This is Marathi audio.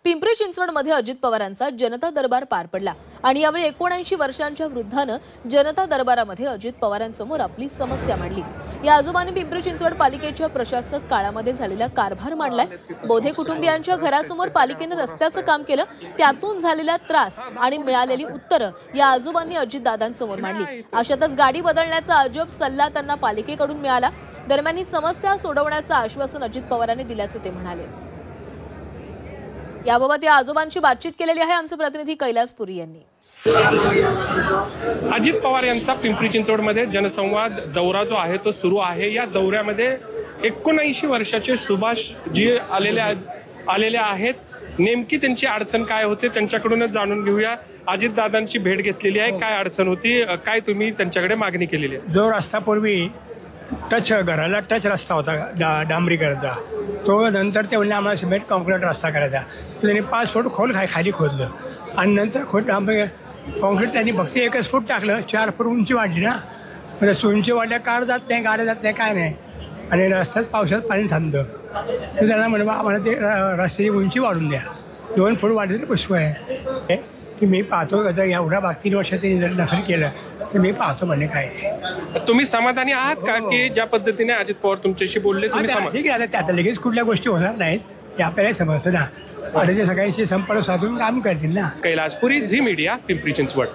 पिंपरी चिंचवडमध्ये अजित पवारांचा जनता दरबार पार पडला आणि यावेळी 79 वर्षांच्या वृद्धानं जनता दरबारामध्ये अजित पवारांसमोर आपली समस्या मांडली। या आजोबांनी पिंपरी चिंचवड पालिकेच्या प्रशासक काळामध्ये झालेला कारभार मांडलाय। बोधे कुटुंबियांच्या घरासमोर पालिकेने रस्त्याचं काम केलं, त्यातून झालेला त्रास आणि मिळालेली उत्तरं या आजोबांनी अजितदादांसमोर मांडली। अशातच गाडी बदलण्याचा अजब सल्ला त्यांना पालिकेकडून मिळाला। दरम्यान ही समस्या सोडवण्याचं आश्वासन अजित पवारांनी दिल्याचं ते म्हणाले। याबाबत या आजोबांची बातचीत केलेली आहे आमचे प्रतिनिधी कैलास पुरी यांनी। अजित पवार यांचा पिंपरी चिंचवडमध्ये जनसंवाद दौरा जो आहे तो सुरू आहे। या दौऱ्यामध्ये 79 वर्षाचे सुभाष जी आलेले आहेत। नेमकी त्यांची अडचण काय होते त्यांच्याकडूनच जाणून घेऊया। अजितदादांची भेट घेतलेली आहे, काय अडचण होती, काय तुम्ही त्यांच्याकडे मागणी केलेली आहे? जो रस्ता पूर्वी घराला टच रस्ता होता डांबरीकरचा, तो नंतर ते म्हणले आम्हाला सिमेंट कॉन्क्रीट रस्ता करायचा। त्यांनी 5 फूट खोल खाली खोदलं आणि नंतर कॉन्क्रीट त्यांनी फक्त 1 फूट टाकलं। 4 फूट उंची वाढली ना, म्हणजे उंची वाढल्या कार जात नाही, गाड्या जात नाही, काय नाही। आणि रस्त्यात पावसात पाणी थांबतं, तर त्यांना म्हणलं आम्हाला ते रस्त्याची उंची वाढून द्या, 2 फूट वाढले तर पुष्प आहे की मी पाहतो का एवढ्या 3 वर्षात त्यांनी जर नसेल केलं तर मी पाहतो म्हणणे काय आहे। तुम्ही समाधानी आहात का की ज्या पद्धतीने अजित पवार तुमच्याशी बोलले तुम्ही ठीक आहे? आता लगेच कुठल्या गोष्टी होणार नाहीत हे आपल्याला समजतं ना, आणि ते सगळ्यांशी संपर्क साधून काम करतील ना। कैलास पुरी, झी मीडिया, पिंपरी चिंचवड।